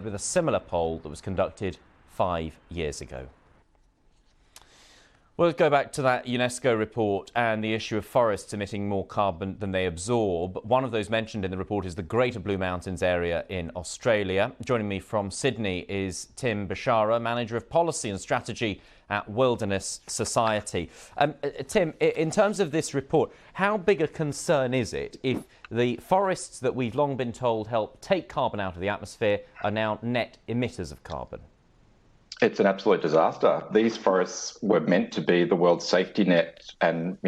with a similar poll that was conducted 5 years ago. We'll go back to that UNESCO report and the issue of forests emitting more carbon than they absorb. One of those mentioned in the report is the Greater Blue Mountains area in Australia. Joining me from Sydney is Tim Beshara, Manager of Policy and Strategy at Wilderness Society. Tim, in terms of this report, how big a concern is it if the forests that we've long been told help take carbon out of the atmosphere are now net emitters of carbon? It's an absolute disaster. These forests were meant to be the world's safety net and,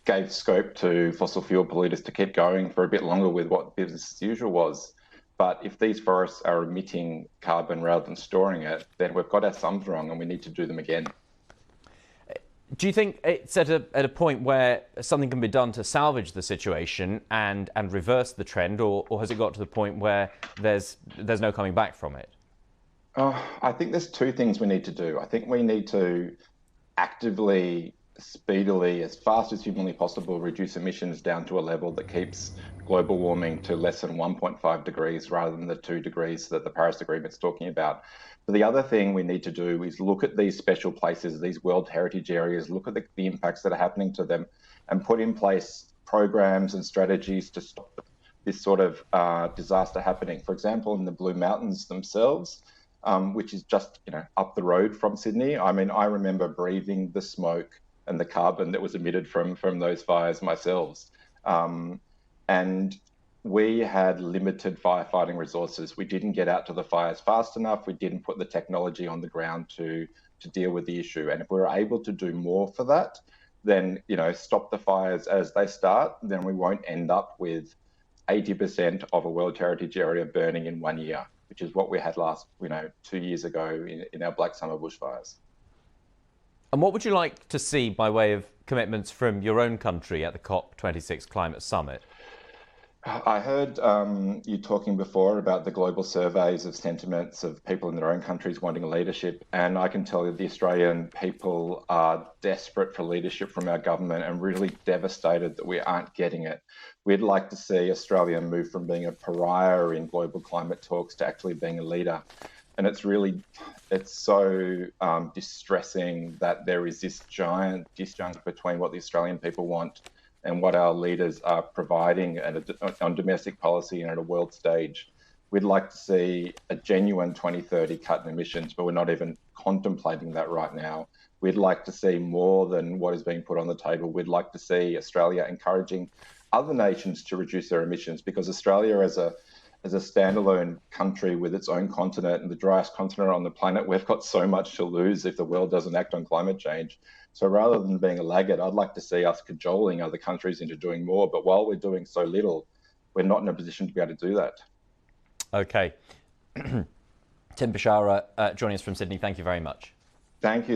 gave scope to fossil fuel polluters to keep going for a bit longer with what business as usual was. But if these forests are emitting carbon rather than storing it, then we've got our sums wrong and we need to do them again. Do you think it's at a point where something can be done to salvage the situation and reverse the trend, or has it got to the point where there's no coming back from it? I think there's two things we need to do. I think we need to actively, speedily, as fast as humanly possible, reduce emissions down to a level that keeps global warming to less than 1.5 degrees rather than the 2 degrees that the Paris Agreement's talking about. But the other thing we need to do is look at these special places, these World Heritage areas, look at the impacts that are happening to them and put in place programs and strategies to stop this sort of disaster happening. For example, in the Blue Mountains themselves, which is just up the road from Sydney. I mean, I remember breathing the smoke and the carbon that was emitted from those fires myself. And we had limited firefighting resources. We didn't get out to the fires fast enough. We didn't put the technology on the ground to deal with the issue. And if we were able to do more for that, then stop the fires as they start, then we won't end up with 80% of a World Heritage area burning in 1 year, which is what we had last, 2 years ago in our Black Summer bushfires. And what would you like to see by way of commitments from your own country at the COP26 Climate Summit? I heard you talking before about the global surveys of sentiments of people in their own countries wanting leadership. And I can tell you the Australian people are desperate for leadership from our government and really devastated that we aren't getting it. We'd like to see Australia move from being a pariah in global climate talks to actually being a leader. And it's so distressing that there is this giant disjunct between what the Australian people want and what our leaders are providing on domestic policy and at a world stage. We'd like to see a genuine 2030 cut in emissions, but we're not even contemplating that right now. We'd like to see more than what is being put on the table. We'd like to see Australia encouraging other nations to reduce their emissions, because Australia as a standalone country with its own continent and the driest continent on the planet, we've got so much to lose if the world doesn't act on climate change. So rather than being a laggard, I'd like to see us cajoling other countries into doing more. But while we're doing so little, we're not in a position to be able to do that. Okay. Tim Beshara joining us from Sydney. Thank you very much. Thank you.